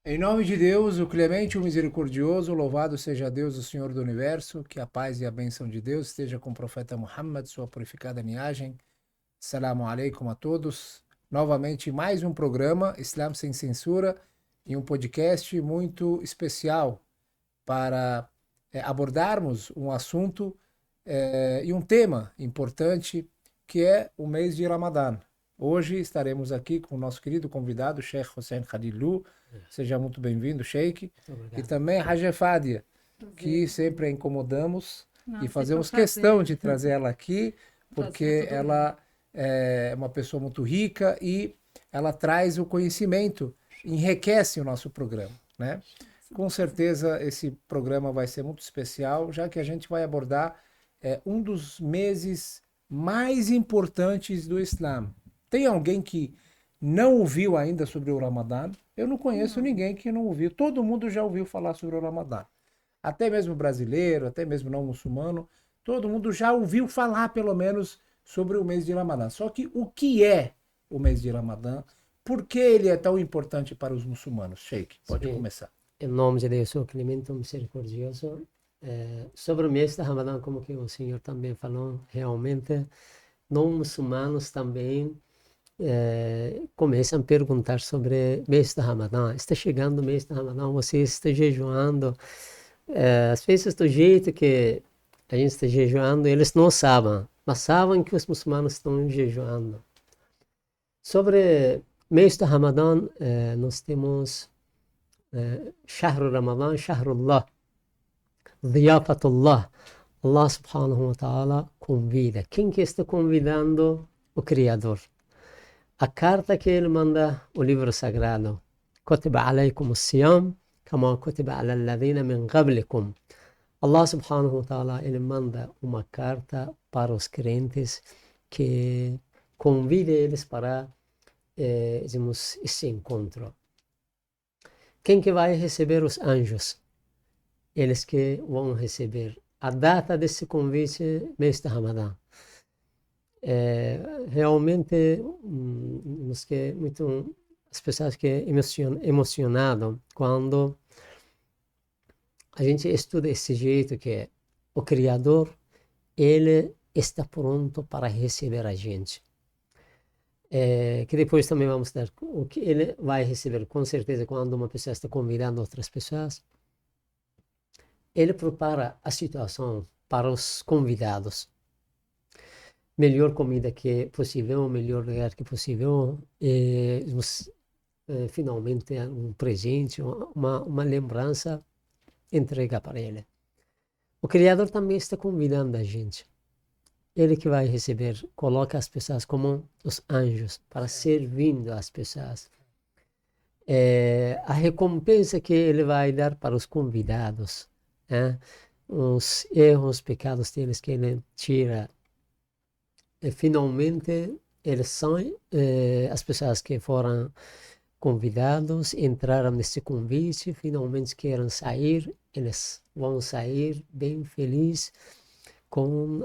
Em nome de Deus, o clemente, o misericordioso, louvado seja Deus, o Senhor do Universo, que a paz e a bênção de Deus esteja com o profeta Muhammad, sua purificada linhagem. Assalamu alaikum a todos. Novamente, mais um programa, Islam Sem Censura, e um podcast muito especial para abordarmos um assunto e um tema importante que é o mês de Ramadã. Hoje estaremos aqui com o nosso querido convidado, Sheikh Hussein Khalilu. Seja muito bem-vindo, Sheikh. Muito E obrigado. também Haja Fádia, Prazer. que sempre a incomodamos Não, e sempre é um fazemos questão prazer. de trazer ela aqui, Prazer é porque todo meu. ela é uma pessoa muito rica e ela traz o conhecimento, enriquece o nosso programa, né? Com certeza esse programa vai ser muito especial, já que a gente vai abordar um dos meses mais importantes do Islã. Tem alguém que não ouviu ainda sobre o Ramadã? Eu não conheço Não. ninguém que não ouviu. Todo mundo já ouviu falar sobre o Ramadã. Até mesmo brasileiro, até mesmo não muçulmano, todo mundo já ouviu falar pelo menos sobre o mês de Ramadã. Só que o que é o mês de Ramadã? Por que ele é tão importante para os muçulmanos? Sheikh, pode Sim, começar. em nome de Deus, sou clemente, misericordioso. Sobre o mês de Ramadã, como que o senhor também falou, realmente, não muçulmanos também começam a perguntar sobre o mês de Ramadã. Está chegando o mês de Ramadã, você está jejuando. Às vezes, do jeito que a gente está jejuando, eles não sabem, mas sabem que os muçulmanos estão jejuando. Sobre o mês de Ramadã, nós temos شهر رمضان شهر الله ضيافة الله. Allah subhanahu wa ta'ala convida. Quem que está convidando? O Criador. A carta que ele manda, o livro sagrado. كتب عليكم الصيام كما كتب على الذين من قبلكم. Allah subhanahu wa ta'ala, ele manda uma carta para os crentes que convida eles para esse encontro. Quem que vai receber os anjos? Eles que vão receber. A data desse convite, mês de Ramadã. Realmente, as pessoas que emocionado quando a gente estuda esse jeito que o Criador, ele está pronto para receber a gente. Que depois também vamos dar o que ele vai receber, com certeza, quando uma pessoa está convidando outras pessoas. Ele prepara a situação para os convidados. Melhor comida que possível, melhor lugar que possível. Finalmente, um presente, uma lembrança, entrega para ele. O Criador também está convidando a gente. Ele que vai receber, coloca as pessoas como os anjos, para servindo as pessoas. A recompensa que ele vai dar para os convidados, os erros, os pecados deles que ele tira. Finalmente, eles são as pessoas que foram convidados, entraram nesse convite, finalmente querem sair, eles vão sair bem felizes com,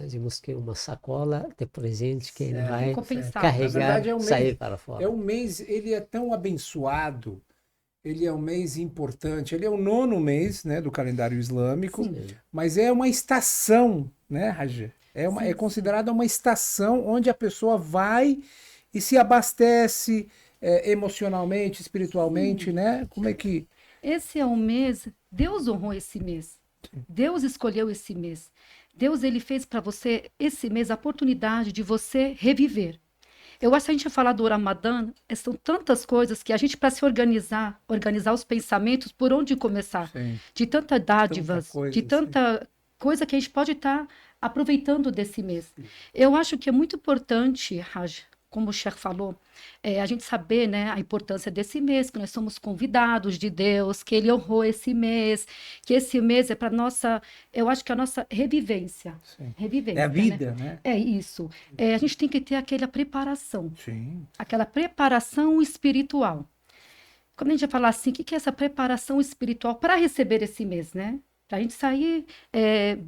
digamos que uma sacola de presente que ele vai Recompensado. Na verdade, carregar, sair para fora. é um mês, ele é tão abençoado, ele é um mês importante, ele é o nono mês, né, do calendário islâmico, Sim. mas é uma estação, né, Raja? É Sim, considerada uma estação onde a pessoa vai e se abastece emocionalmente, espiritualmente, né? Como é que... Esse é um mês, Deus honrou esse mês. Deus escolheu esse mês. Deus, ele fez para você esse mês a oportunidade de você reviver. Eu acho que a gente falar do Ramadã, são tantas coisas que a gente, para se organizar os pensamentos, por onde começar? Sim. De tanta dádivas, coisa, de tanta coisa que a gente pode estar aproveitando desse mês. Eu acho que é muito importante, Raj, como o Sheikh falou, a gente saber, né, a importância desse mês, que nós somos convidados de Deus, que ele honrou esse mês, que esse mês é para nossa, eu acho que é a nossa revivência. Sim. Revivência, É a né? vida, né? É isso. A gente tem que ter aquela preparação, Sim. aquela preparação espiritual. Quando a gente vai falar assim, o que é essa preparação espiritual para receber esse mês, né? Para a gente sair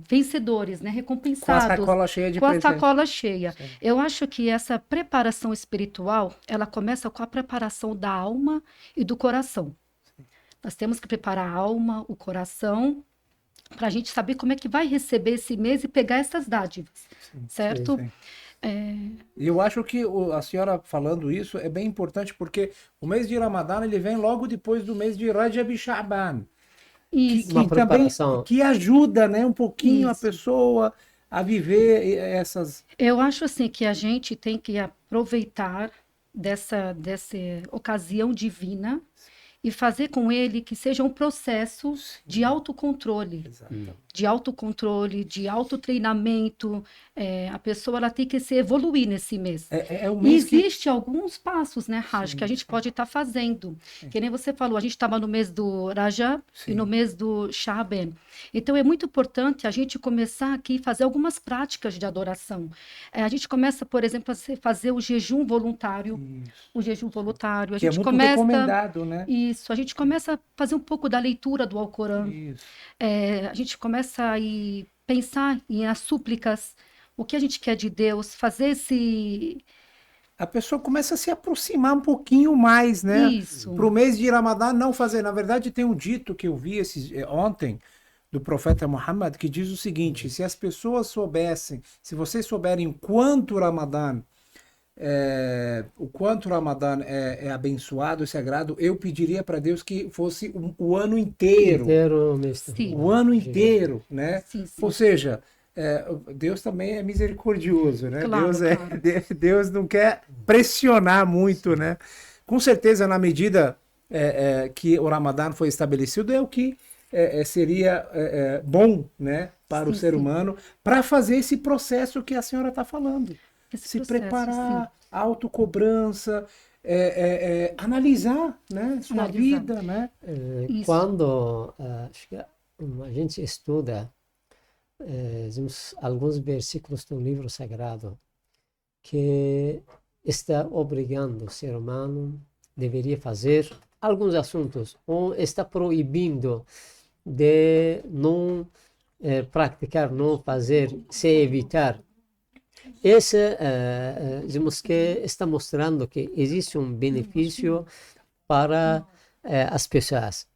vencedores, né? Com a Recompensados, sacola cheia de com a presente. sacola cheia. Sim. Eu acho que essa preparação espiritual, ela começa com a preparação da alma e do coração. Nós temos que preparar a alma, o coração, para a gente saber como é que vai receber esse mês e pegar essas dádivas, certo? Sim. É, E eu acho que a senhora falando isso é bem importante porque o mês de Ramadã ele vem logo depois do mês de Rajab e Sha'ban, isso, Uma que também preparação. que ajuda, né, um pouquinho a Isso. pessoa a viver essas. Eu acho assim que a gente tem que aproveitar dessa ocasião divina e fazer com ele que seja um processo de autocontrole. Exatamente. De autotreinamento. A pessoa ela tem que se evoluir nesse mês. É um E mês que. existe alguns passos, né, Raj, que a gente pode estar fazendo. Que nem você falou, a gente estava no mês do Rajab Sim. e no mês do Sha'ban. Então é muito importante a gente começar aqui a fazer algumas práticas de adoração. A gente começa, por exemplo, a fazer o jejum voluntário. Isso. O jejum voluntário. A Que é gente muito começa. recomendado, né? Isso, a gente começa a fazer um pouco da leitura do Alcorão. Isso. A gente começa a pensar em as súplicas, o que a gente quer de Deus, fazer esse. A pessoa começa a se aproximar um pouquinho mais, né? Isso. Para o mês de Ramadã não fazer. Na verdade, tem um dito que eu vi ontem do profeta Muhammad que diz o seguinte: se as pessoas soubessem, se vocês souberem o quanto o Ramadã é abençoado e sagrado, eu pediria para Deus que fosse o ano inteiro. Sim. O ano inteiro, né? Sim, sim. Ou seja, Deus também é misericordioso, né? Claro, claro. Deus não quer pressionar muito, né? Com certeza, na medida que o Ramadã foi estabelecido, é o que seria bom, né, para o Sim, ser sim. humano, para fazer esse processo que a senhora está falando. Esse Se processo, preparar, autocobrança, analisar, né, sua Analisar. vida, né? Isso. Quando acho que a gente estuda alguns versículos do livro sagrado que está obrigando o ser humano deveria fazer alguns assuntos ou está proibindo de não praticar, não fazer, se evitar. Esse, digamos que está mostrando que existe um benefício para as pessoas.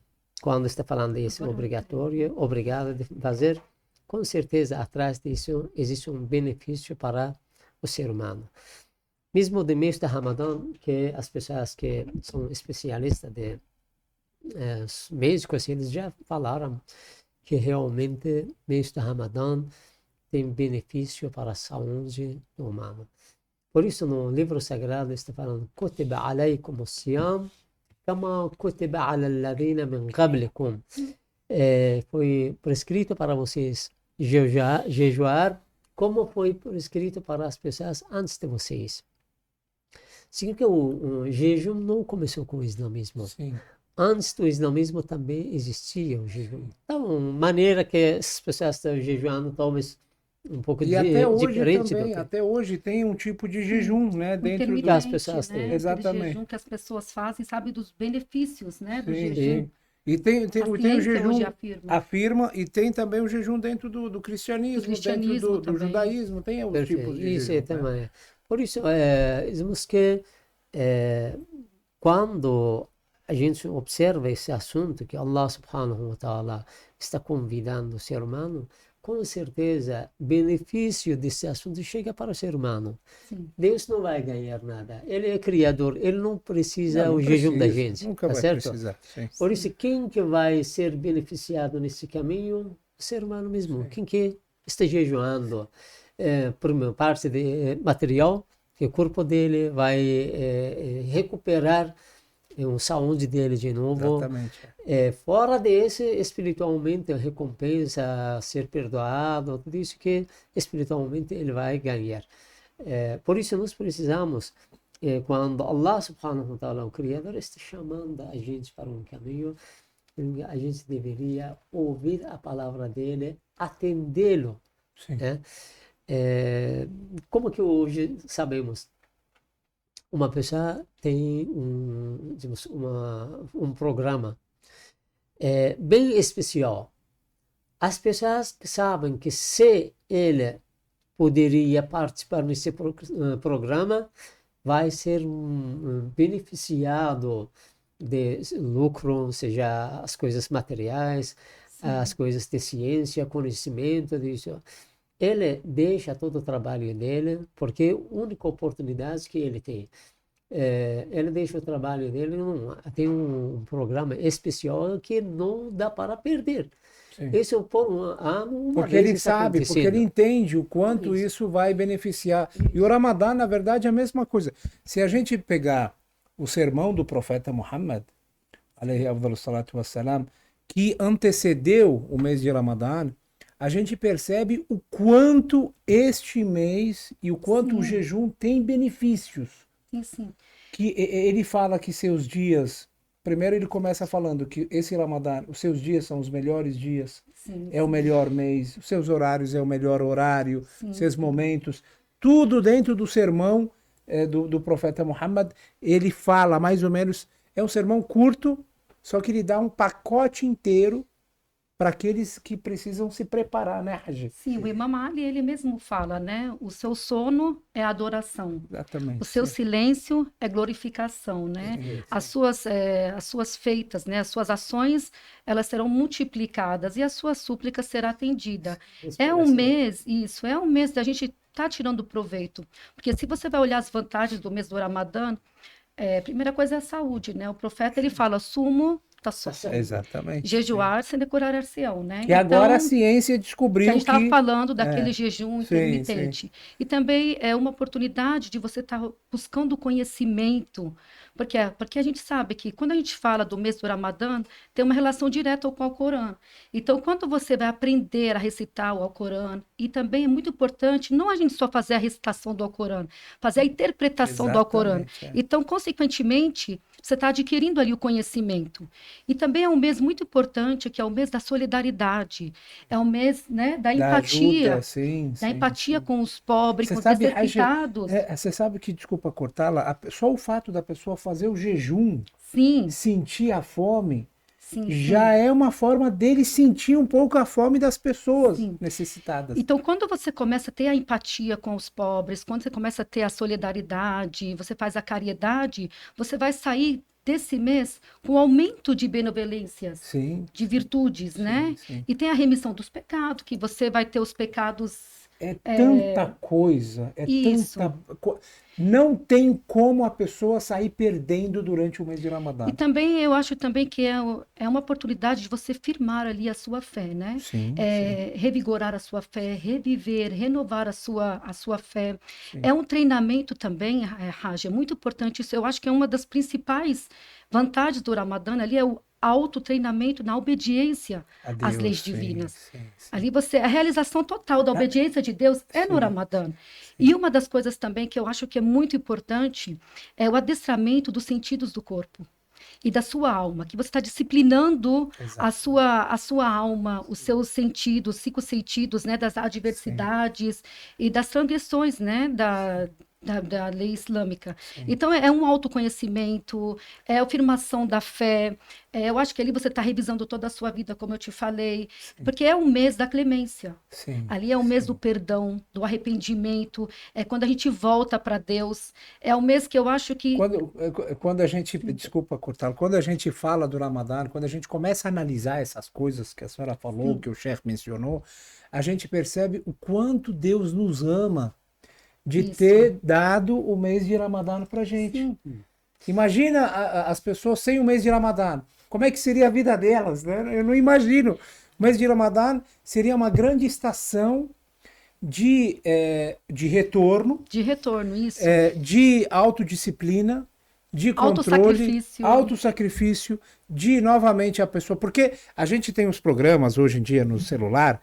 Quando está falando isso, obrigatório, obrigado de fazer, com certeza atrás disso existe um benefício para o ser humano. Mesmo no mês de Ramadã, que as pessoas que são especialistas de médicos, eles já falaram que realmente mês de Ramadã tem benefício para a saúde humana. Por isso, no livro sagrado está falando: "Kutiba alaykum as-siyam kama kutiba ala alladhina min qablikum." Foi prescrito para vocês jejuar como foi prescrito para as pessoas antes de vocês. Significa que o jejum não começou com o islamismo. Sim. Antes do islamismo também existia o jejum. Então, maneira que as pessoas estão jejuando, talvez um pouco E até hoje diferente. também, até hoje tem um tipo de jejum, né, dentro do... das pessoas né? têm. Aquele Exatamente. jejum que as pessoas fazem, sabe dos benefícios, né, do Sim, jejum. sim. E tem A o ciência jejum, hoje afirma, e tem também o jejum dentro do cristianismo, cristianismo dentro do também. judaísmo, tem os Perfeito. tipos de Isso jejum, né? também. Por isso, dizemos que quando a gente observa esse assunto que Allah subhanahu wa ta'ala está convidando o ser humano, com certeza, benefício desse assunto chega para o ser humano. Sim. Deus não vai ganhar nada. Ele é criador, ele não precisa Não o jejum da precisa, gente. nunca Tá vai certo? precisar. Sim. Por isso, quem que vai ser beneficiado nesse caminho? O ser humano mesmo. Sim. Quem que está jejuando por uma parte material, que o corpo dele vai recuperar a saúde dele de novo. Exatamente. Fora desse, espiritualmente, a recompensa, ser perdoado, tudo isso que espiritualmente ele vai ganhar. Por isso nós precisamos, quando Allah subhanahu wa ta'ala, o Criador, está chamando a gente para um caminho, a gente deveria ouvir a palavra dele, atendê-lo. Sim. Como que hoje sabemos? Uma pessoa tem um programa bem especial. As pessoas sabem que se ele poderia participar nesse programa, vai ser beneficiado de lucro, seja as coisas materiais, as coisas de ciência, conhecimento disso. Ele deixa todo o trabalho dele, porque é a única oportunidade que ele tem. Ele deixa o trabalho dele, tem um programa especial que não dá para perder. Sim. Isso por um ano, uma Porque vez ele está sabe, porque ele acontecendo. entende o quanto isso vai beneficiar. E o Ramadã, na verdade, é a mesma coisa. Se a gente pegar o sermão do profeta Muhammad, alaihi afdalu salatu wassalam, que antecedeu o mês de Ramadã, a gente percebe o quanto este mês e o quanto o jejum tem benefícios. Sim. Que ele fala que seus dias, primeiro ele começa falando que esse Ramadã, os seus dias são os melhores dias, é o melhor mês, os seus horários é o melhor horário, seus momentos, tudo dentro do sermão do profeta Muhammad. Ele fala mais ou menos, é um sermão curto, só que ele dá um pacote inteiro para aqueles que precisam se preparar, né, Hajj? Sim, o Imam Ali, ele mesmo fala, né? O seu sono é adoração. Exatamente. O seu silêncio é glorificação, né? As suas feitas, né? As suas ações, elas serão multiplicadas e a sua súplica será atendida. É um mês, isso, é um mês da gente estar tirando proveito. Porque se você vai olhar as vantagens do mês do Ramadã, primeira coisa é a saúde, né? O profeta, ele fala, sumo tassum. Exatamente. Jejuar sem decorar arceão, né? Que agora a Então, ciência que a descobriu gente estava que... falando daquele jejum intermitente. sim. E também é uma oportunidade de você estar buscando conhecimento, porque a gente sabe que quando a gente fala do mês do Ramadã, tem uma relação direta com o Alcorão. Então, quando você vai aprender a recitar o Alcorão, e também é muito importante não a gente só fazer a recitação do Alcorão, fazer a interpretação do Alcorão. Exatamente, Então, consequentemente, você está adquirindo ali o conhecimento. E também é um mês muito importante, que é o mês da solidariedade, é o mês, né, da empatia, ajuda, sim, da empatia sim. com os pobres, Você com os sabe, Hajj, necessitados. você sabe que, desculpa cortá-la, só o fato da pessoa fazer o jejum, Sim, sentir a fome, sim, já é uma forma dele sentir um pouco a fome das pessoas sim. necessitadas. Então, quando você começa a ter a empatia com os pobres, quando você começa a ter a solidariedade, você faz a caridade, você vai sair desse mês com aumento de benevolências, Sim, de virtudes, né? sim. E tem a remissão dos pecados, que você vai ter os pecados. É tanta coisa, Isso. Não tem como a pessoa sair perdendo durante o mês de Ramadã. E também eu acho também que é uma oportunidade de você firmar ali a sua fé, né? Sim, Revigorar a sua fé, reviver, renovar a sua fé. É um treinamento também, Raj, é muito importante isso. Eu acho que é uma das principais vantagens do Ramadã ali é o autotreinamento na obediência às leis divinas. Ali a realização total da obediência de Deus é no Ramadã. E uma das coisas também que eu acho que é muito importante é o adestramento dos sentidos do corpo e da sua alma, que você está disciplinando a sua alma, os seus sentidos, 5 sentidos, né, das adversidades e das transgressões, né, da lei islâmica. Então, é um autoconhecimento, é a afirmação da fé. Eu acho que ali você está revisando toda a sua vida, como eu te falei, porque é o mês da clemência. Ali é o mês do perdão, do arrependimento, é quando a gente volta para Deus. É o mês que eu acho que... Quando a gente, desculpa cortar, quando a gente fala do Ramadã, quando a gente começa a analisar essas coisas que a senhora falou, que o chefe mencionou, a gente percebe o quanto Deus nos ama de ter dado o mês de Ramadã para a gente. Imagina as pessoas sem o mês de Ramadã. Como é que seria a vida delas, né? Eu não imagino. O mês de Ramadã seria uma grande estação de retorno. De retorno, isso. De autodisciplina, de controle, autossacrifício, de novamente a pessoa... Porque a gente tem os programas hoje em dia no celular...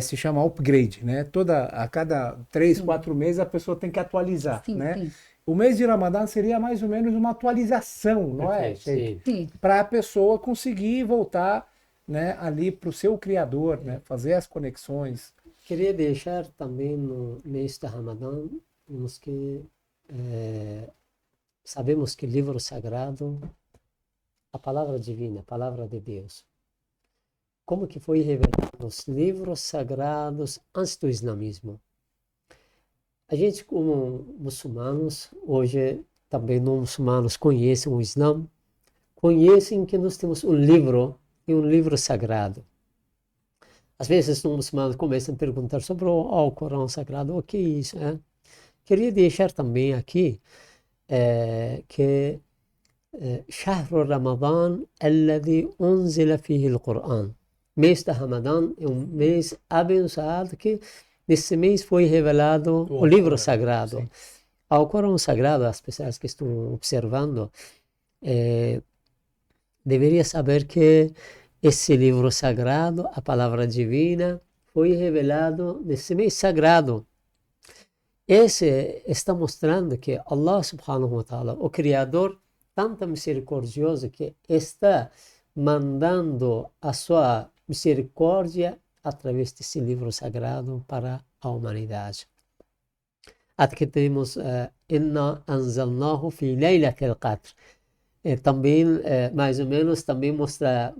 se chama upgrade, né? A cada 3, 4 meses a pessoa tem que atualizar, né? O mês de Ramadã seria mais ou menos uma atualização, não é? Sim. Para a pessoa conseguir voltar, né, ali para o seu Criador, né? Fazer as conexões. Queria deixar também no mês de Ramadã, sabemos que o livro sagrado, a palavra divina, a palavra de Deus, como que foi revelado nos livros sagrados antes do islamismo. A gente, como muçulmanos, hoje também não muçulmanos conhecem o Islã, conhecem que nós temos um livro, e um livro sagrado. Às vezes os muçulmanos começam a perguntar sobre o Alcorão Sagrado, o que é isso? Queria deixar também aqui que شهر رمضان الذي أنزل فيه القرآن. Mês da Ramadã é um mês abençoado que nesse mês foi revelado o livro sagrado. Sim. Ao Corão Sagrado, as pessoas que estão observando deveria saber que esse livro sagrado, a palavra divina, foi revelado nesse mês sagrado. Esse está mostrando que Allah subhanahu wa ta'ala, o Criador, tanto misericordioso, que está mandando a sua misericórdia através desse livro sagrado para a humanidade. Aqui temos Inna anzalnahu fi laylatil qadr. Também, mais ou menos, também mostra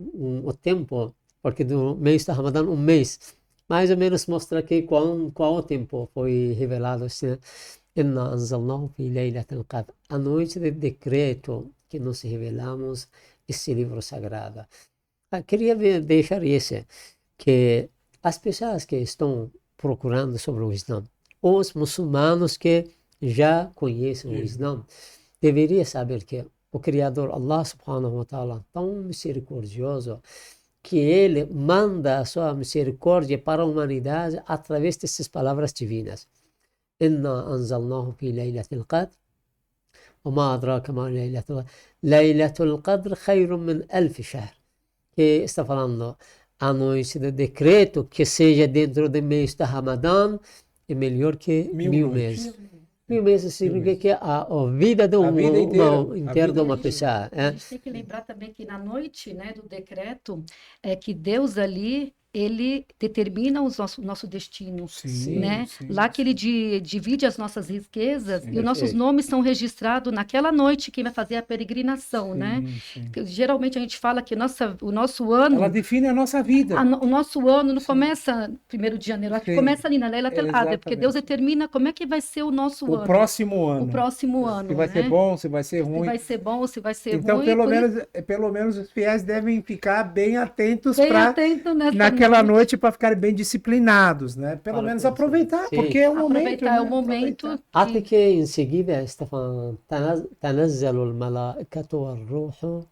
o tempo, porque do mês da Ramadã, um mês, mais ou menos mostra que qual o tempo foi revelado assim. Inna anzalnahu fi laylatil qadr. A noite de decreto que nós revelamos esse livro sagrado. Queria deixar isso, que as pessoas que estão procurando sobre o Islã, os muçulmanos que já conhecem o Islã, deveriam saber que o Criador, Allah subhanahu wa ta'ala, tão misericordioso, que ele manda a sua misericórdia para a humanidade através dessas palavras divinas. Inna anzalnahu fi laylatil qadr, wa ma adraka ma laylatul qadr. Laylatul qadr khayrun min alf shahr. Que está falando a noite do decreto, que seja dentro do mês da Ramadã, é melhor que 1000 meses. 1000 meses significa que a vida do mundo inteiro de uma pessoa. A gente tem que lembrar também que na noite, né, do decreto, é que Deus ali, ele determina o nosso destino, né? Sim, lá que ele divide as nossas riquezas e os nossos nomes são registrados naquela noite que vai fazer a peregrinação, né? Geralmente a gente fala que o nosso ano... Ela define a nossa vida. O nosso ano não começa 1º de janeiro, começa ali na Laylatul Qadr, porque Deus determina como é que vai ser o nosso ano. O próximo ano. O próximo ano, se vai ser bom, se vai ser ruim. Se vai ser bom ou se vai ser ruim. Então, pelo menos os fiéis devem ficar bem atentos naquela noite para ficarem bem disciplinados, né? Pelo menos aproveitar, porque é o momento. É o momento. Até que em seguida está falando تنزل الملائكة والروح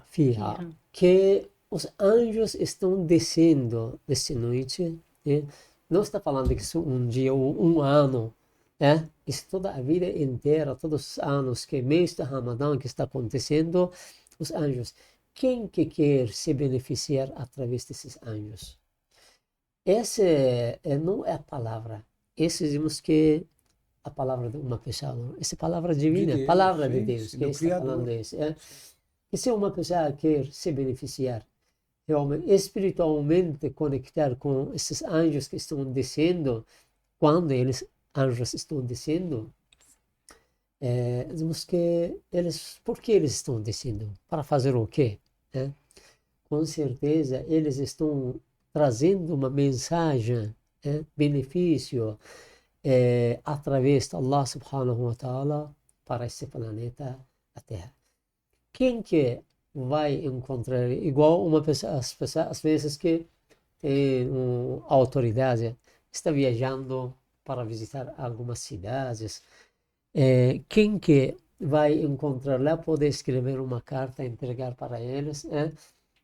فيها, que os anjos estão descendo nessa noite, né? Não está falando que isso um dia ou um ano, né? Isso toda a vida inteira, todos os anos que mês da Ramadã que está acontecendo, os anjos. Quem que quer se beneficiar através desses anjos? Essa não é a palavra. Esse dizemos que a palavra de uma pessoa, essa palavra divina, Deus, palavra de Deus, que está falando isso. E se uma pessoa quer se beneficiar, realmente, espiritualmente conectar com esses anjos que estão descendo, quando anjos estão descendo, dizemos que por que eles estão descendo? Para fazer o quê? Com certeza, eles estão trazendo uma mensagem, benefício, através de Allah subhanahu wa ta'ala para esse planeta, a Terra. Quem que vai encontrar, igual uma pessoa, às vezes que tem autoridade, está viajando para visitar algumas cidades, quem que vai encontrar lá, pode escrever uma carta, entregar para eles,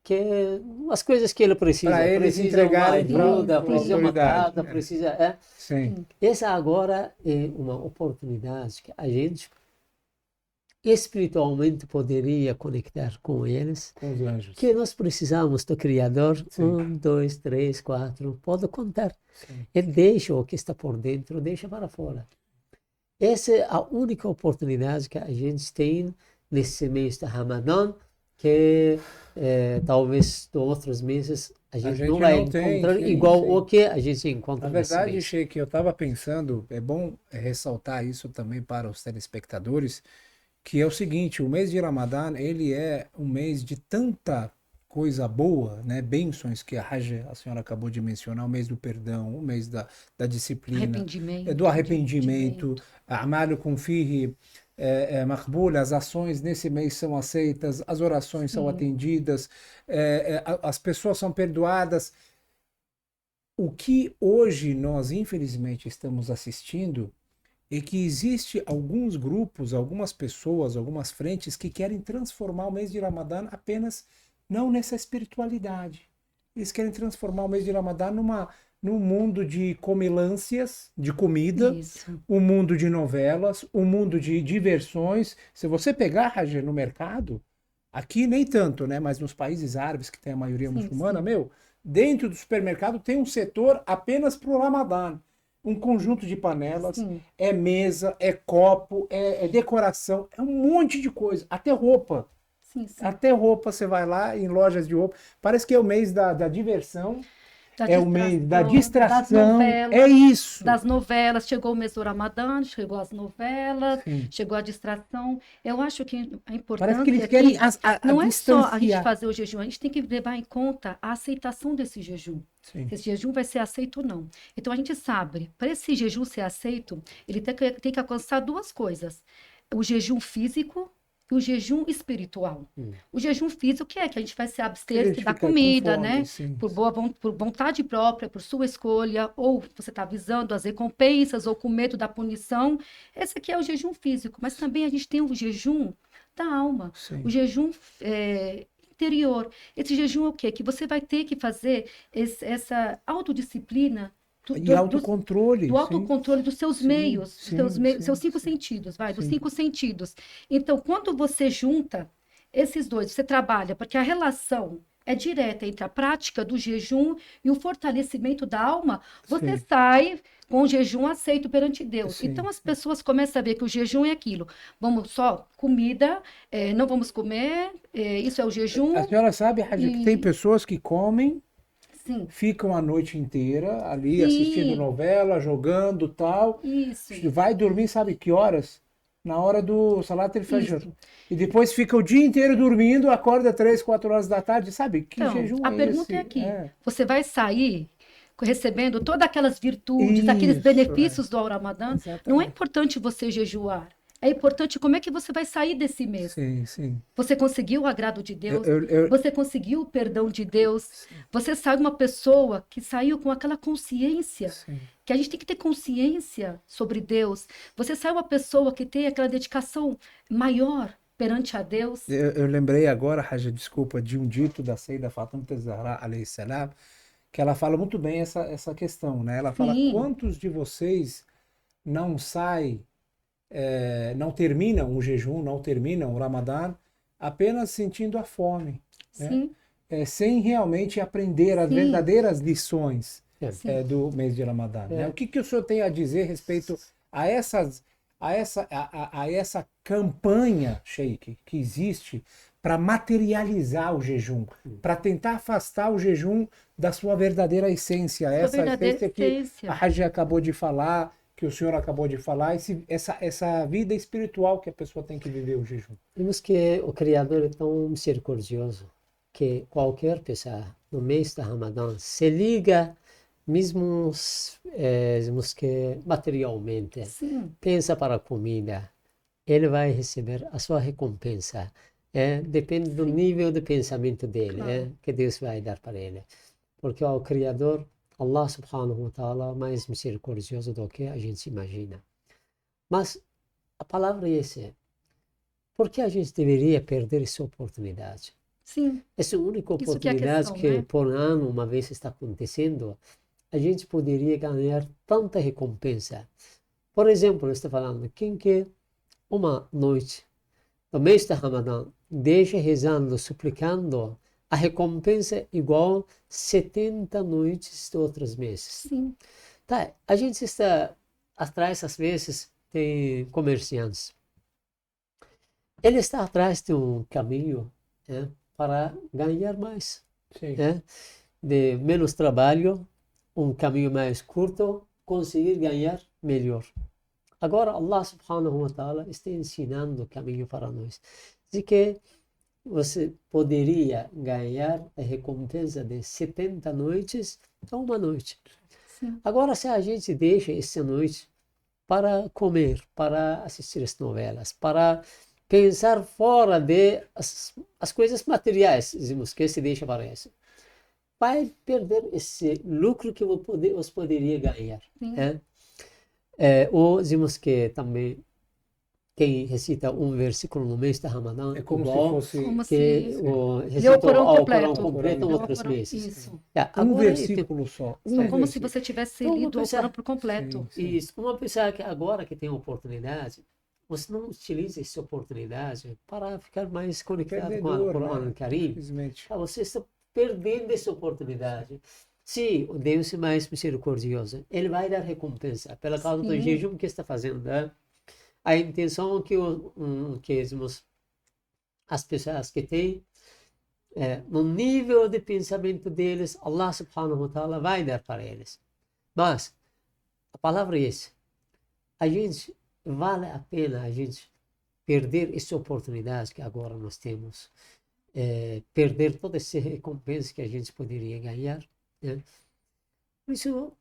que as coisas que ele precisa, precisa uma ajuda, precisa uma casa, precisa... Sim. Essa agora é uma oportunidade que a gente espiritualmente poderia conectar com eles, com os anjos, que nós precisamos do Criador. 1, 2, 3, 4, pode contar. Sim. E deixa o que está por dentro, deixa para fora. Essa é a única oportunidade que a gente tem nesse mês de Ramadã, que talvez de outros meses a gente não vai encontrar igual o que a gente encontra nesse mês. Na verdade, Sheikh, eu estava pensando, é bom ressaltar isso também para os telespectadores, que é o seguinte, o mês de Ramadã, ele é um mês de tanta coisa boa, né? Bênçãos que a senhora acabou de mencionar, o mês do perdão, o mês da disciplina, do arrependimento, a'malukum fihi maqbula, as ações nesse mês são aceitas, as orações são Sim. atendidas, as pessoas são perdoadas. O que hoje nós, infelizmente, estamos assistindo é que existe alguns grupos, algumas pessoas, algumas frentes que querem transformar o mês de Ramadã apenas não nessa espiritualidade. Eles querem transformar o mês de Ramadã num mundo de comelâncias, de comida, Isso. um mundo de novelas, um mundo de diversões. Se você pegar, Rajer, no mercado, aqui nem tanto, né? Mas nos países árabes que tem a maioria Sim, muçulmana, sim. meu, dentro do supermercado tem um setor apenas para o Ramadã. Um conjunto de panelas, Sim. é mesa, é copo, é decoração, é um monte de coisa, até roupa. Sim, sim. Até roupa, você vai lá em lojas de roupa. Parece que é o mês da diversão, Da é o mês da das distração. novelas, É isso. das novelas. Chegou o mês do Ramadã, chegou as novelas, Sim. chegou a distração. Eu acho que a Parece que importância eles querem aqui a não é só a gente distanciar. fazer o jejum, a gente tem que levar em conta a aceitação desse jejum. Sim. Se esse jejum vai ser aceito ou não. Então a gente sabe, para esse jejum ser aceito, ele tem que alcançar duas coisas: o jejum físico e o jejum espiritual. O jejum físico que a gente vai se A abster gente da fica com comida, fome, né? sim. Por vontade própria, por sua escolha, ou você está visando as recompensas ou com medo da punição. Esse aqui é o jejum físico, mas também a gente tem o jejum da alma, Sim. o jejum interior. Esse jejum é o quê? Que você vai ter que fazer essa autodisciplina E autocontrole. do autocontrole dos seus Sim, meios, sim, seus cinco sim. sentidos, dos Sim. 5 sentidos. Então, quando você junta esses dois, você trabalha, porque a relação é direta entre a prática do jejum e o fortalecimento da alma, você Sim. sai com o jejum aceito perante Deus. Sim. Então, as pessoas começam a ver que o jejum é aquilo. Vamos só, comida, não vamos comer, isso é o jejum. A senhora sabe, Raja, que tem pessoas que comem, Sim, ficam a noite inteira ali Sim. assistindo novela, jogando tal. isso. Vai dormir, sabe que horas? Na hora do Salat al-Fajr. Isso. E depois fica o dia inteiro dormindo, acorda 3, 4 horas da tarde. Sabe que Então, jejum a é pergunta esse? é aqui: você vai sair recebendo todas aquelas virtudes, aqueles Isso, benefícios do Ramadã? Não é exatamente. importante você jejuar. É importante como é que você vai sair desse mês. Sim, sim. Você conseguiu o agrado de Deus? Eu- Você conseguiu o perdão de Deus? Você saiu uma pessoa que saiu com aquela consciência, sim. que a gente tem que ter consciência sobre Deus. Você saiu uma pessoa que tem aquela dedicação maior perante a Deus. Eu lembrei agora, Raja, desculpa, de um dito da Sayyida Fatima Zahra, alayhi salam, que ela fala muito bem essa questão, né? Ela fala, Sim. quantos de vocês não não terminam o jejum, não terminam o Ramadã, apenas sentindo a fome, né? Sim, Sem realmente aprender as Sim. verdadeiras lições sim. do mês de Ramadã, né? O que o senhor tem a dizer respeito a essa campanha, Sheikh, que existe para materializar o jejum, para tentar afastar o jejum da sua verdadeira essência, essa verdadeira essência que essência. a Hajj acabou de falar, que o senhor acabou de falar, essa vida espiritual que a pessoa tem que viver o jejum. Vemos que o Criador é tão misericordioso que qualquer pessoa no mês da Ramadã se liga, mesmo digamos que materialmente, Sim, pensa para a comida, ele vai receber a sua recompensa. Depende do nível de pensamento dele, Claro. que Deus vai dar para ele. Porque o Criador, Allah subhanahu wa ta'ala, é mais misericordioso do que a gente imagina. Mas a palavra é essa. Por que a gente deveria perder essa oportunidade? sim, Essa única Isso que é a oportunidade questão, que né? por ano, uma vez está acontecendo, a gente poderia ganhar tanta recompensa. Por exemplo, eu estou falando, quem quer uma noite no mês de Ramadã deixa rezando, suplicando, a recompensa é igual 70 noites de outros meses. sim, Tá, a gente está atrás, às vezes, tem comerciantes. Ele está atrás de um caminho para ganhar mais. Sim. De menos trabalho, um caminho mais curto, conseguir ganhar melhor. Agora, Allah subhanahu wa ta'ala está ensinando o caminho para nós. De que você poderia ganhar a recompensa de 70 noites a uma noite. sim. Agora, se a gente deixa essa noite para comer, para assistir as novelas, para pensar fora de as coisas materiais, dizemos, que se deixa para isso. Vai perder esse lucro que você poderia ganhar. Né? Ou dizemos que também quem recita um versículo no mês da Ramadã É como igual se fosse Como que se recita o Corão o completo. Corão completo em Leu o outros Corão, meses. isso. um Agora, versículo só. São como se versículo. você tivesse Então, lido o você- Corão por completo. Sim. Isso. Uma pessoa que agora que tem oportunidade, você não utiliza essa oportunidade para ficar mais conectado com o Perdedor, Corão né? Karim. Infelizmente. Você está perdendo essa oportunidade. Se o Deus é mais misericordioso, Ele vai dar recompensa pela causa do Sim. jejum que está fazendo. Né? A intenção que dizemos, as pessoas que têm no nível de pensamento deles, Allah subhanahu wa ta'ala vai dar para eles. Mas a palavra é essa. A gente, vale a pena a gente perder essa oportunidade que agora nós temos, perder toda essa recompensa que a gente poderia ganhar. Né? Por isso,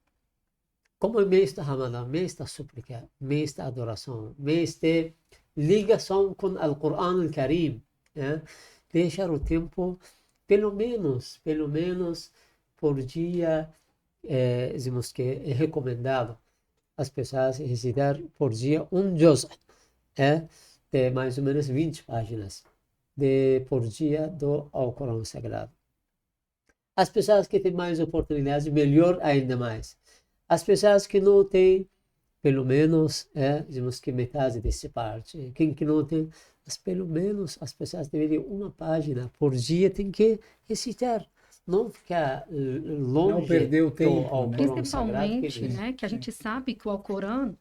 como é mês da Ramadã, mês da súplica, mês da adoração, mês de ligação com o Corão Karim, né? Deixar o tempo, pelo menos por dia, dizemos que é recomendado as pessoas recitar por dia um juz, de mais ou menos 20 páginas por dia do Corão Sagrado. As pessoas que têm mais oportunidades, melhor ainda mais. As pessoas que não têm, pelo menos, dizemos que metade dessa parte. Quem que não tem, mas pelo menos as pessoas deveriam uma página por dia tem que recitar. Não ficar longe Não perder o tempo, do né? Corão Sagrado. Principalmente, né, que a gente sabe que o Alcorão,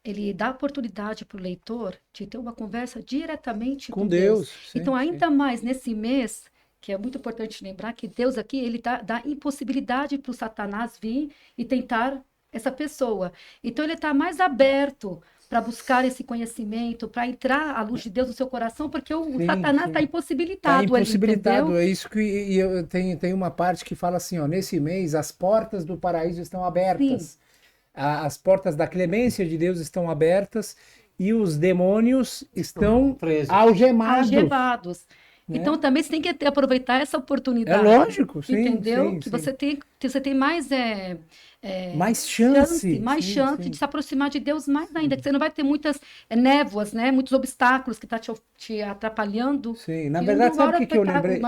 ele dá oportunidade para o leitor de ter uma conversa diretamente Com com Deus. Sim, Então, sim. ainda mais nesse mês, que é muito importante lembrar que Deus aqui, ele dá impossibilidade para o Satanás vir e tentar essa pessoa. Então, ele está mais aberto para buscar esse conhecimento, para entrar a luz de Deus no seu coração, porque o Sim, Satanás sim. está Tá impossibilitado ali, impossibilitado, entendeu? é isso que e eu tem uma parte que fala assim, ó, nesse mês as portas do paraíso estão abertas. As portas da clemência de Deus estão abertas e os demônios estão presos. algemados. Algevados. né? Então também você tem que aproveitar essa É oportunidade. lógico, sim, Entendeu? sim, Que sim. você tem mais, Mais chance. mais sim, chance sim. de se aproximar de Deus mais ainda. Que você não vai ter muitas névoas, né? Muitos obstáculos que estão te atrapalhando. Sim, na E verdade, um sabe o maior que eu lembrei?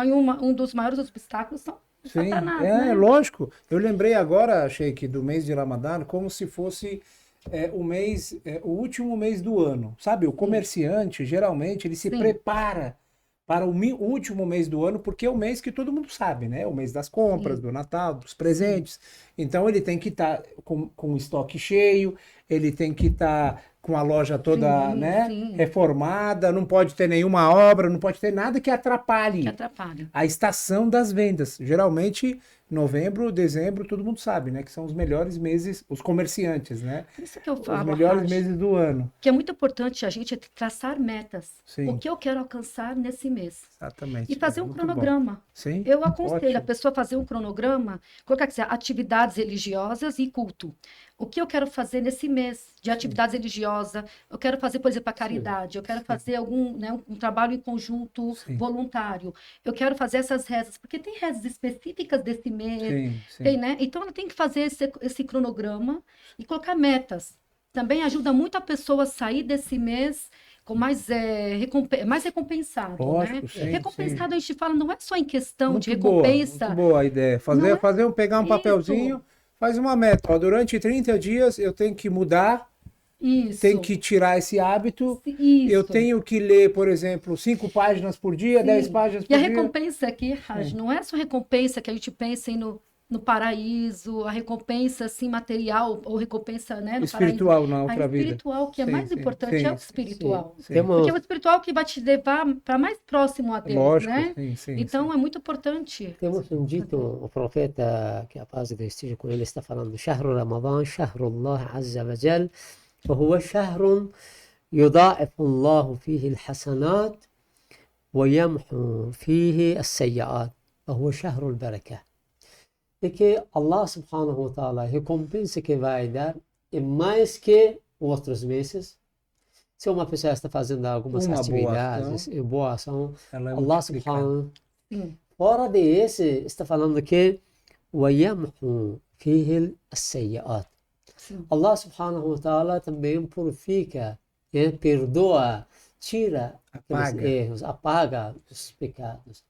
Um dos maiores obstáculos são o Sim, Satanás, né? lógico. Eu lembrei agora, Sheik, do mês de Ramadã, como se fosse o último mês do ano. Sabe, o comerciante, geralmente, ele se Sim. prepara para o último mês do ano, porque é o mês que todo mundo sabe, né? O mês das compras, Sim. do Natal, dos presentes. Então, ele tem que estar com o estoque cheio, ele tem que estar com a loja toda, Sim, né, sim. reformada, não pode ter nenhuma obra, não pode ter nada que atrapalhe Que atrapalha. a estação das vendas. Geralmente, novembro, dezembro, todo mundo sabe, né? Que são os melhores meses, os comerciantes, né? Por isso que eu Os falo, melhores Raj, meses do ano. que é muito importante a gente traçar metas. Sim. O que eu quero alcançar nesse mês. Exatamente. E fazer É um muito bom. cronograma. Sim. Eu aconselho a Ótimo. pessoa a fazer um cronograma, colocar aqui, atividades religiosas e culto. O que eu quero fazer nesse mês de atividades religiosas? Eu quero fazer, por exemplo, a caridade. Eu quero fazer um trabalho em conjunto Sim. voluntário. Eu quero fazer essas rezas, porque tem rezas específicas desse mês. Sim, sim. Tem, né? Então, ela tem que fazer esse cronograma e colocar metas. Também ajuda muito a pessoa a sair desse mês com mais recompensado, Lógico, né? sim, Recompensado, a gente fala, não é só em questão de Muito boa, recompensa. muito boa a ideia. Pegar um Isso. papelzinho, faz uma meta. Ó, durante 30 dias eu tenho que mudar, Isso. tenho que tirar esse hábito. Isso. Eu tenho que ler, por exemplo, 5 páginas por dia, Sim. 10 páginas por E a dia. recompensa aqui, Raj, não é só recompensa que a gente pensa no paraíso, a recompensa assim, material, ou recompensa, né, no Espiritual paraíso. na outra A vida. espiritual, que é Sim, mais sim, importante, sim, é o sim, espiritual. sim. Tem uma- Porque é o espiritual que vai te levar para mais próximo a Deus, Lógico, né? sim, sim. Então sim. é muito importante. Temos um dito, o profeta, que a paz de Deus esteja com ele, está falando: Shahru Ramadan, Shahru Allah Azza wa Jal, فهو شهر يضاعف الله فيه الحسنات ويمحو فيه السيئات فهو شهر البركة. E que Allah subhanahu wa ta'ala, a recompensa que vai dar é mais que outros meses. Se uma pessoa está fazendo algumas Uma boa atividades, boa ação, Ela é Allah multiplicada. subhanahu Sim. fora desse, está falando que وَيَمْحُ فِيهِ السَّيِّئَاتِ. Sim. Allah subhanahu wa ta'ala também purifica, perdoa, tira aqueles Apaga. erros, apaga os pecados.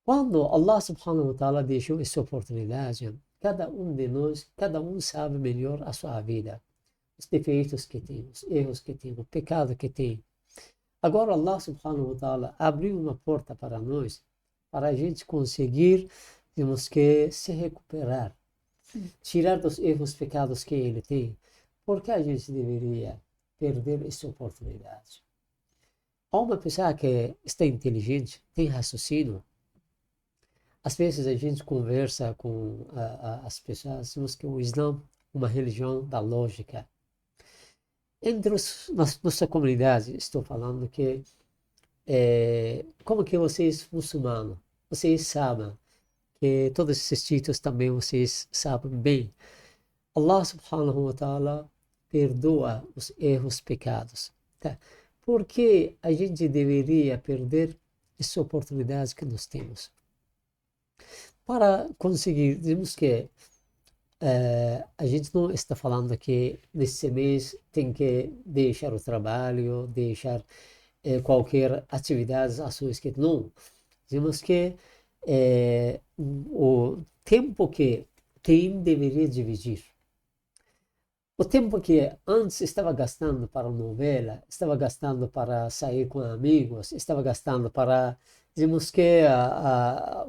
Quando Allah subhanahu wa ta'ala deixou essa oportunidade, cada um de nós, cada um sabe melhor a sua vida, os defeitos que tem, os erros que tem, o pecado que tem. Agora Allah subhanahu wa ta'ala abriu uma porta para nós, para a gente conseguir, temos que se recuperar, tirar dos erros, pecados que ele tem. Por que a gente deveria perder essa oportunidade? Há uma pessoa que está inteligente, tem raciocínio. Às vezes a gente conversa com as pessoas, temos que o Islã é uma religião da lógica. Entre nossa comunidade, estou falando que, como que vocês muçulmanos, vocês sabem que todos esses títulos também vocês sabem bem. Allah subhanahu wa ta'ala perdoa os erros, pecados. Tá? Por que a gente deveria perder essa oportunidade que nós temos? Para conseguir, dizemos que a gente não está falando que nesse mês tem que deixar o trabalho, deixar qualquer atividade, ações que não. Dizemos que o tempo que tem deveria dividir. O tempo que antes estava gastando para novela, estava gastando para sair com amigos, estava gastando para, dizemos que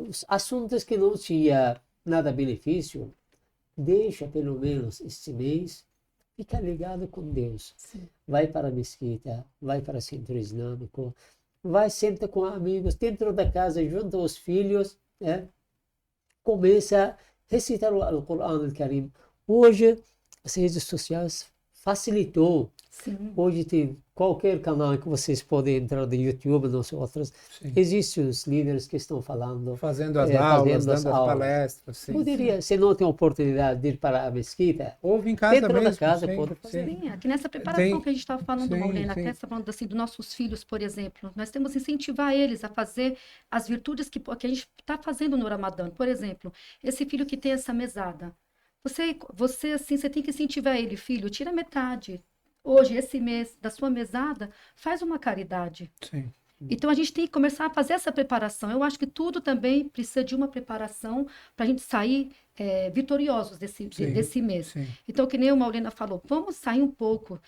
os assuntos que não tinha nada benefício, deixa pelo menos este mês, fica ligado com Deus. Sim. Vai para a mesquita, vai para o centro islâmico, vai, senta com amigos dentro da casa, junto aos filhos, começa a recitar o Al-Quran Al-Karim. Hoje, as redes sociais facilitou. Sim. Hoje tem qualquer canal que vocês podem entrar no YouTube, nas outras. Sim. Existem os líderes que estão falando, Fazendo as aulas, dando as aulas. palestras. Sim, Poderia, se não tem oportunidade de ir para a mesquita, ouve em casa dentro mesmo. da casa sim, pode fazer. Sim, aqui nessa preparação Tem- que a gente estava falando, sim, Maureen, sim. até você falando assim, dos nossos filhos, por exemplo, nós temos que incentivar eles a fazer as virtudes que a gente está fazendo no Ramadã. Por exemplo, esse filho que tem essa mesada, você assim, você tem que incentivar ele, filho, tira metade. Hoje, esse mês da sua mesada, faz uma caridade. Sim. Então a gente tem que começar a fazer essa preparação. Eu acho que tudo também precisa de uma preparação para a gente sair vitoriosos desse mês. Sim. Então, que nem o Maurena falou, vamos sair um pouco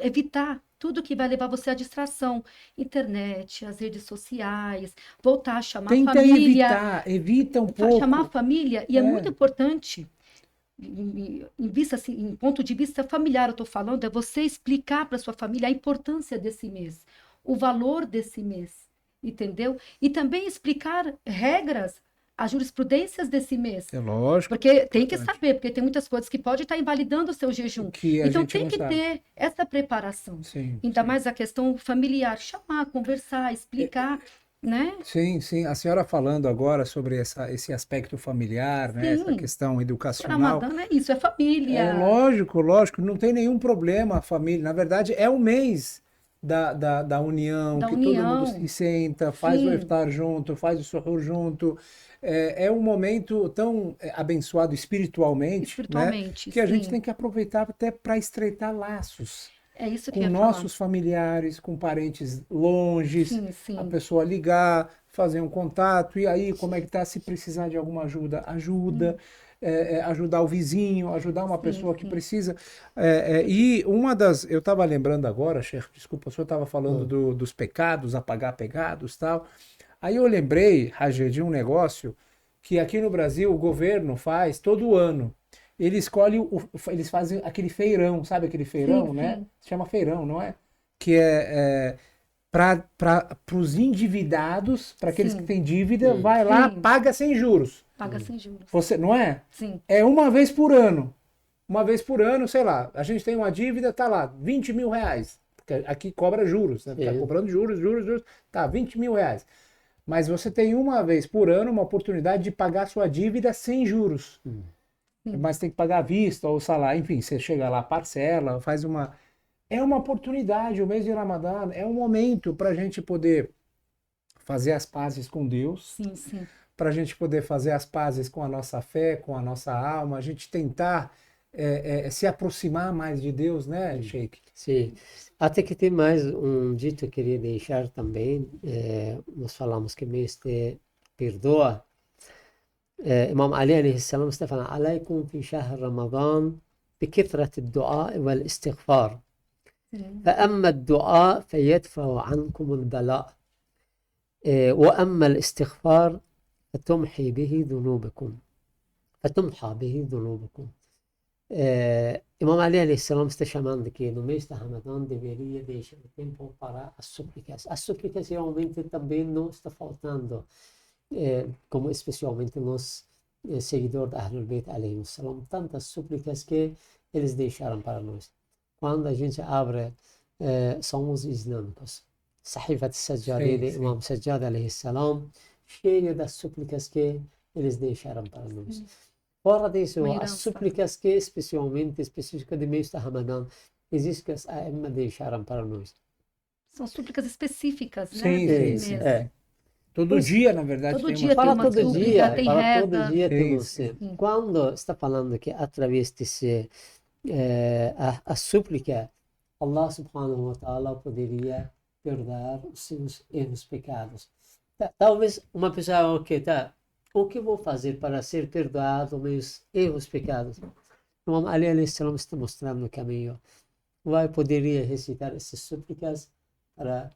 evitar tudo que vai levar você à distração. Internet, as redes sociais, voltar a chamar a Tenta família. evita um pouco. Chamar a família, e é É. muito importante, em vista, assim, em ponto de vista familiar, eu estou falando, é você explicar para sua família a importância desse mês, o valor desse mês, entendeu? E também explicar regras, as jurisprudências desse mês. É lógico. Porque tem que importante. saber, porque tem muitas coisas que pode estar invalidando o seu jejum. Que a Então gente tem não que sabe. ter essa preparação. Sim, Ainda sim. mais a questão familiar, chamar, conversar, explicar, né? Sim, sim. A senhora falando agora sobre esse aspecto familiar, né? Essa Sim. questão O educacional. Ramadã é isso, é família. É lógico, não tem nenhum problema a família. Na verdade, é o mês da união, Da que todo mundo união. se senta, faz o Sim. iftar junto, faz o suhoor junto. É um momento tão abençoado espiritualmente, Espiritualmente, né? Que a gente sim. tem que aproveitar até para estreitar laços É isso que eu com ia nossos familiares, com parentes longes, Sim, sim. a pessoa ligar, fazer um contato, e aí como é que tá? Se precisar de alguma ajuda, ajuda. Ajudar o vizinho, ajudar uma Sim, pessoa que sim. precisa. E eu estava lembrando agora, Sheikh, desculpa, o senhor estava falando dos pecados, apagar pecados, tal. Aí eu lembrei, Rajê, de um negócio que aqui no Brasil o governo faz todo ano. Ele escolhe, eles fazem aquele feirão, sabe aquele feirão, Sim, né? sim. Se chama feirão, não é? Que é para os endividados, para aqueles Sim. que têm dívida, vai lá, Sim. paga sem juros. Paga sem juros. Você, não é? Sim. É uma vez por ano. Uma vez por ano, sei lá, a gente tem uma dívida, tá lá, 20 mil reais. Porque aqui cobra juros, né? Tá Sim. cobrando juros, tá, 20 mil reais. Mas você tem uma vez por ano uma oportunidade de pagar sua dívida sem juros. mas tem que pagar à vista ou salário, enfim, você chega lá, parcela, faz uma... É uma oportunidade, o mês de Ramadã é um momento para a gente poder fazer as pazes com Deus, Sim, sim. para a gente poder fazer as pazes com a nossa fé, com a nossa alma, a gente tentar se aproximar mais de Deus, né, Sheikh? Sim. Até que tem mais um dito que eu queria deixar também. Nós falamos que mês de perdoa. Imam Ali عليه السلام está falando: عليكم في شهر رمضان بكثرة الدعاء والاستغفار فأما الدعاء فيدفع عنكم البلاء وأما الاستغفار فتمحى به ذنوبكم. Imam Ali alaihissalam está chamando que no mês de Ramadã deveria deixar tempo para as súplicas. As súplicas realmente também não está faltando, como especialmente nos seguidores da Ahlul Bayt alaihissalam, tantas súplicas que eles deixaram para nós. Quando a gente abre são os islâmicos, Sahifat Sajjad de Imam Sajjad alaihissalam, cheio das súplicas que eles deixaram para nós. Fora disso, as súplicas que específicas de mês de Ramadã, existem que as Aimma deixaram para nós. São súplicas específicas, né? Sim. Todo dia, na verdade, todo tem dia uma tem uma todo súplica, dia, tem para reza. todo dia temos. Quando está falando que através desse a súplica, Allah subhanahu wa ta'ala poderia perdoar os seus erros, pecados. Talvez uma pessoa o que vou fazer para ser perdoado meus erros, pecados? O Imam Ali alayhi salam está mostrando o caminho. Poderia recitar essas súplicas para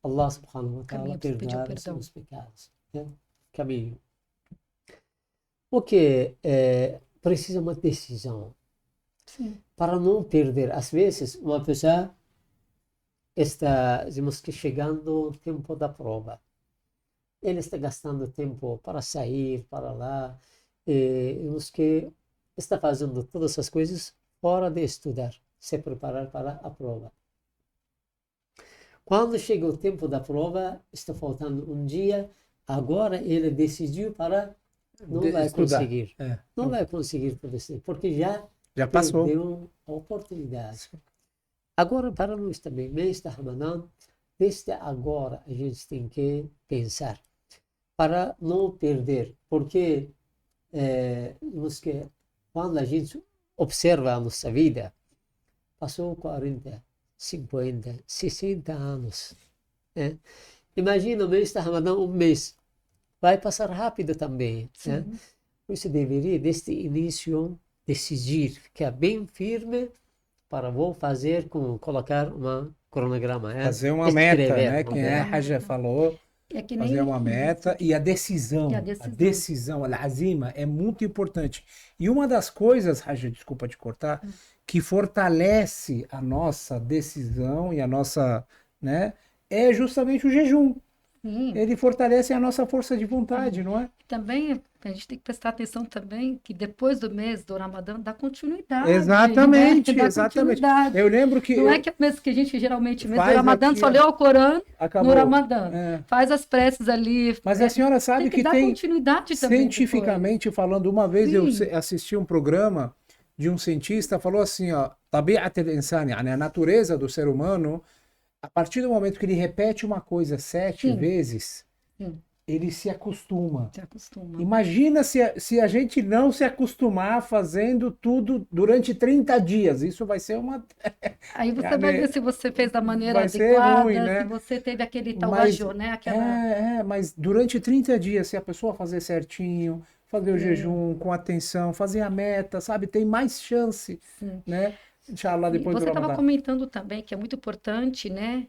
Allah subhanahu wa ta'ala perdoar os seus pecados. Caminho. O que precisa uma decisão. Sim. Para não perder. Às vezes, uma pessoa está, digamos que, chegando o tempo da prova. Ele está gastando tempo para sair, para lá, digamos que está fazendo todas essas coisas fora de estudar, se preparar para a prova. Quando chega o tempo da prova, está faltando um dia, agora ele decidiu para não vai estudar. Conseguir. Não vai conseguir tudo isso, porque já passou. Perdeu a oportunidade. Agora, para nós também, mês de Ramadã, desde agora a gente tem que pensar para não perder, porque quando a gente observa a nossa vida, passou 40, 50, 60 anos. Imagina o mês de Ramadã, um mês. Vai passar rápido também. Por isso deveria, desde o início, decidir, ficar bem firme para colocar um cronograma. Fazer uma meta, né? Quem Haja falou. Fazer uma meta e a decisão. A decisão, a azima, é muito importante. E uma das coisas, Haja, desculpa te cortar, que fortalece a nossa decisão e a nossa, né, é justamente o jejum. Sim. Ele fortalece a nossa força de vontade, não é? Também a gente tem que prestar atenção também que depois do mês do Ramadã dá continuidade. Exatamente, né? exatamente. Eu lembro que... Não é que mês que a gente geralmente, mês do Ramadã, só leu o Corão no Ramadã. Faz as preces ali. Mas a senhora sabe que tem continuidade também cientificamente falando, uma vez eu assisti um programa de um cientista, falou assim, ó, tabi'at al-insani, a natureza do ser humano, a partir do momento que ele repete uma coisa 7 vezes, ele se acostuma. Imagina se a gente não se acostumar fazendo tudo durante 30 dias. Isso vai ser uma... Aí você vai ver se você fez da maneira adequada, ruim, né? Se você teve aquele tal ajo, né? Mas durante 30 dias, se a pessoa fazer certinho, fazer o jejum com atenção, fazer a meta, sabe? Tem mais chance, né? Inshallah, depois você estava comentando também que é muito importante, né?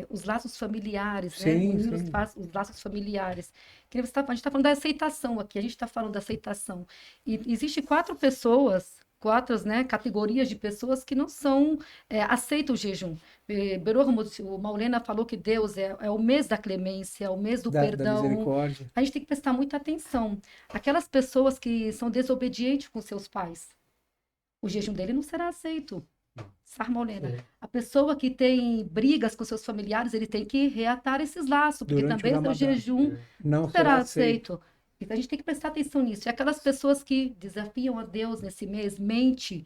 Os laços familiares, né? Unir os laços familiares. A gente está falando da aceitação aqui, a gente está falando da aceitação. E existe 4 né, categorias de pessoas que não aceitam o jejum. O Maulena falou que Deus é o mês da clemência, é o mês do perdão. Da misericórdia. A gente tem que prestar muita atenção. Aquelas pessoas que são desobedientes com seus pais, o jejum dele não será aceito. Sarmaulena. A pessoa que tem brigas com seus familiares, ele tem que reatar esses laços, porque também seu jejum não será aceito. Então a gente tem que prestar atenção nisso. E aquelas pessoas que desafiam a Deus nesse mês, mente,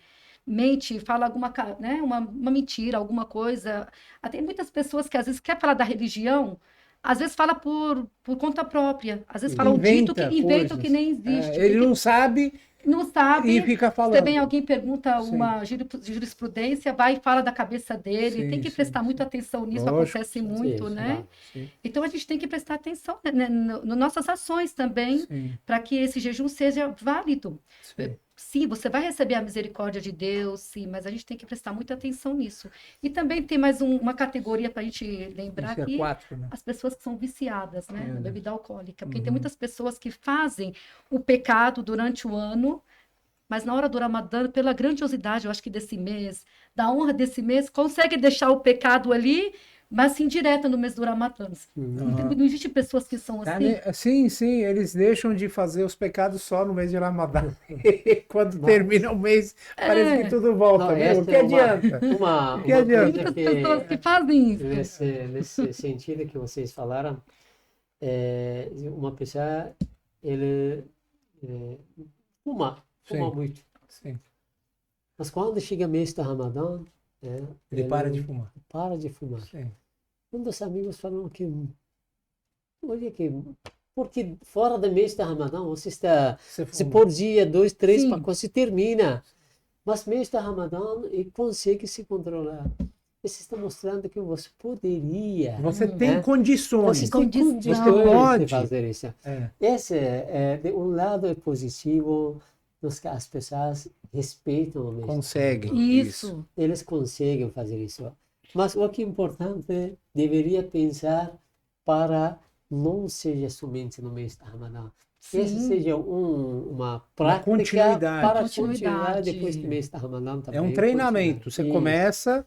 fala né, uma mentira, alguma coisa. Tem muitas pessoas que às vezes quer falar da religião, às vezes fala por conta própria, às vezes fala um dito que inventam que nem existe. Ele não sabe não sabe. e fica Se falando. também alguém pergunta Sim. uma jurisprudência, vai e fala da cabeça dele. Sim, Tem que sim, prestar sim. muita atenção nisso, Lógico, acontece muito, sim, né? claro. Sim, Então a gente tem que prestar atenção, né, nas nossas ações também, sim, para que esse jejum seja válido. sim. Sim, você vai receber a misericórdia de Deus, sim, mas a gente tem que prestar muita atenção nisso. E também tem mais uma categoria para a gente lembrar Isso é aqui, 4, né? as pessoas que são viciadas, né, É, na né? bebida alcoólica. Porque tem Uhum. muitas pessoas que fazem o pecado durante o ano, mas na hora do Ramadã, pela grandiosidade, eu acho que desse mês, da honra desse mês, consegue deixar o pecado ali, mas sim direta no mês do Ramadã. Não existe pessoas que são assim. Sim, eles deixam de fazer os pecados só no mês de Ramadã. Quando termina o mês, parece que tudo volta. Não, Meu, essa o que adianta? uma que adianta? coisa Muitas pessoas que fazem isso. nesse sentido que vocês falaram, uma pessoa, ele fuma Sim. muito. Sim. Mas quando chega mês do Ramadã, Ele para de fumar. Para de fumar. Sim. Um dos amigos falou que, olha que, porque fora do mês do Ramadã, você fuma. por dia, 2, 3 Sim. pacotes, você termina. Mas mês do Ramadã, ele consegue se controlar. Isso está mostrando que você poderia. Você tem condições. Você tem condições Você pode de fazer isso. É. Esse de um lado é positivo, as pessoas respeitam o mês. Conseguem. Isso. Eles conseguem fazer isso. Mas o que é importante, deveria pensar para não seja somente no mês do Ramadã. Esse seja uma prática continuidade. para continuar depois do mês do Ramadã também. É um treinamento. Você começa,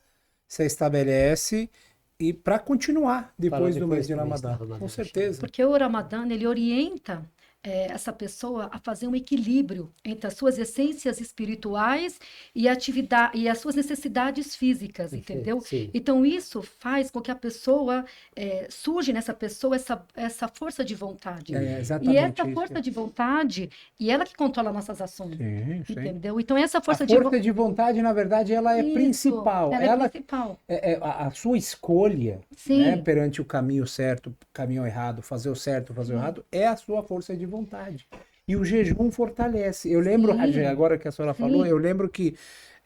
você estabelece e para continuar depois do mês de Ramadã. Com certeza. Porque o Ramadã, ele orienta essa pessoa a fazer um equilíbrio entre as suas essências espirituais e as suas necessidades físicas, entendeu? Sim. Então isso faz com que a pessoa surge nessa pessoa essa força de vontade. Exatamente e essa isso. força de vontade, e ela que controla nossas ações, Sim. entendeu? Então essa força de vontade, na verdade, ela é Isso, principal. Ela é principal. A sua escolha, Sim. né, perante o caminho certo, o caminho errado, fazer o certo, fazer o errado, é a sua força de vontade. E o jejum fortalece. Eu lembro, agora que a senhora falou, eu lembro que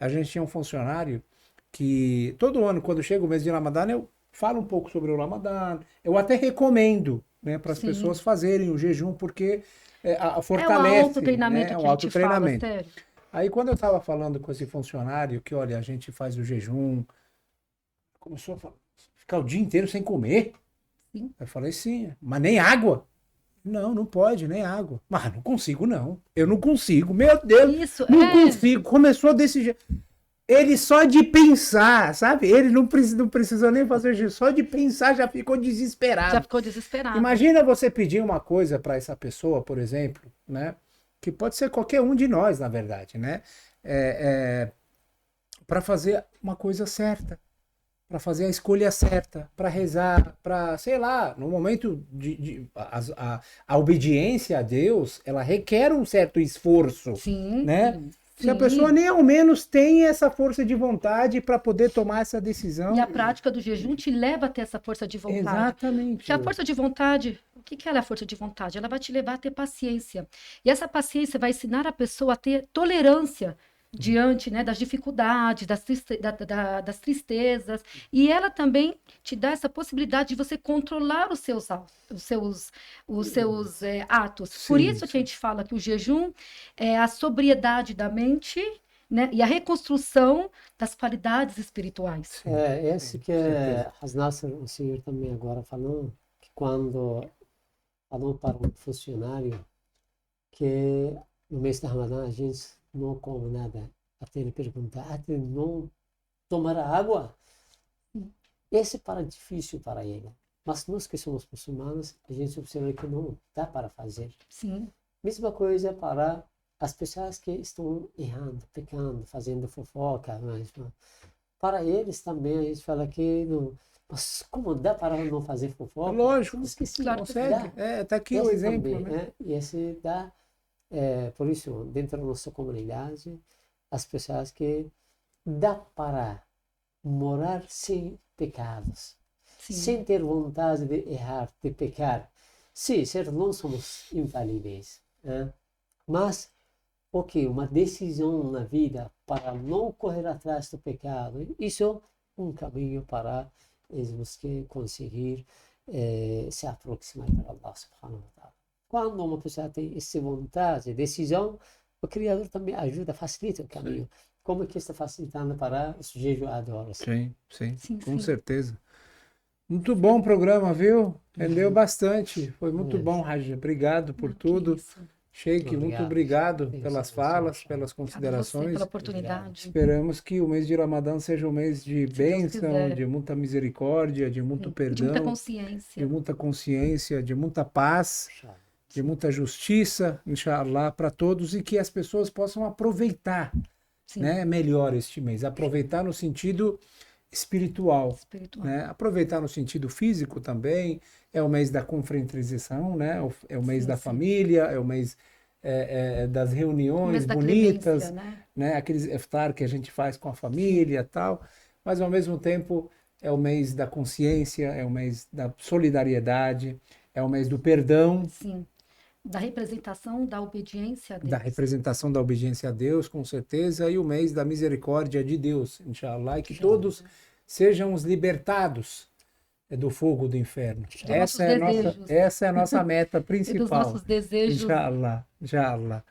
a gente tinha um funcionário que todo ano, quando chega o mês de Ramadã, eu falo um pouco sobre o Ramadã. Eu até recomendo, né, para as pessoas fazerem o jejum, porque fortalece. É um autotreinamento, né, que a gente fala, sério. Aí quando eu estava falando com esse funcionário, que olha, a gente faz o jejum, começou a ficar o dia inteiro sem comer. Sim. Eu falei, sim, mas nem água? Não pode, nem água. Mas não consigo, não. Eu não consigo, meu Deus, não consigo. Começou desse jeito. Ele só de pensar, sabe? Ele não precisou nem fazer isso. Só de pensar já ficou desesperado. Imagina você pedir uma coisa para essa pessoa, por exemplo, né? Que pode ser qualquer um de nós, na verdade, né? Para fazer uma coisa certa, para fazer a escolha certa, para rezar, para, sei lá, no momento a obediência a Deus, ela requer um certo esforço, né? Se a pessoa nem ao menos tem essa força de vontade para poder tomar essa decisão. E a prática do jejum te leva a ter essa força de vontade. Exatamente. Porque a força de vontade, o que é a força de vontade? Ela vai te levar a ter paciência. E essa paciência vai ensinar a pessoa a ter tolerância diante, né, das dificuldades, das tristezas. E ela também te dá essa possibilidade de você controlar os seus atos. Sim, Por isso que a gente fala que o jejum é a sobriedade da mente, né, e a reconstrução das qualidades espirituais. Esse que o senhor também agora falou, que quando falou para um funcionário que no mês da Ramadã a gente não come nada, até ele perguntar, até não tomar água. Esse para difícil para ele. Mas nós que somos muçulmanos, a gente observa que não dá para fazer. Sim. Mesma coisa para as pessoas que estão errando, pecando, fazendo fofoca. Mas, para eles também, a gente fala que Mas como dá para não fazer fofoca? Lógico, Temos que sim, claro que consegue. dá. Tá aqui o Esse exemplo, também, né? E esse dá, por isso, dentro da nossa comunidade, as pessoas que dá para morar sem pecados, Sim. sem ter vontade de errar, de pecar. Sim, certo, não somos infalíveis, né? Mas, ok, uma decisão na vida para não correr atrás do pecado, isso é um caminho para temos que conseguir se aproximar para Allah subhanahu wa ta'ala. Quando uma pessoa tem essa vontade, decisão, o Criador também ajuda, facilita o caminho. Como que está facilitando para os jejuadores? Sim, sim, Sim, com sim. certeza. Muito bom o programa, viu? Rendeu bastante. Foi muito Isso. bom, Raj. Obrigado por Que tudo. isso. Sheikh, muito obrigado Deus pelas abençoe, falas, inshallah. pelas Obrigada a você considerações. pela oportunidade. Esperamos que o mês de Ramadã seja um mês de Se Deus bênção, quiser. de muita misericórdia, de muito Sim. E de muita perdão, consciência. de muita consciência, de muita paz, Inshallah. de muita justiça, inshallah, para todos e que as pessoas possam aproveitar, Sim. né, melhor este mês. Aproveitar no sentido espiritual, Espiritual. né? Aproveitar no sentido físico também. É o mês da confraternização, né? É o mês Sim, da sim. família, é o mês das O reuniões mês da bonitas, clemência, né? né? Aqueles iftar que a gente faz com a família e tal. Mas ao mesmo tempo é o mês da consciência, é o mês da solidariedade, é o mês do perdão, Sim. Da representação da obediência a da Deus. representação da obediência a Deus, com certeza, e o mês da misericórdia de Deus, inshallah, e que Inshallah. todos sejam os libertados do fogo do inferno. Dos nossos desejos. Essa é a nossa meta E dos principal. nossos desejos. Inshallah, inshallah.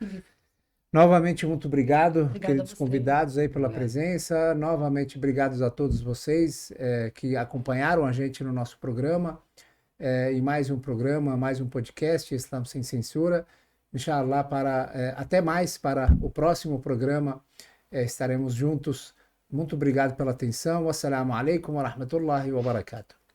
Novamente, muito obrigado, Obrigada a queridos você. convidados aí pela Obrigado. presença. Novamente, obrigados a todos vocês que acompanharam a gente no nosso programa. Em mais um programa, mais um podcast, Islam Sem Censura. Inshallah, até mais para o próximo programa. Estaremos juntos. Muito obrigado pela atenção. Wassalamu alaikum wa rahmatullahi wa barakatuh.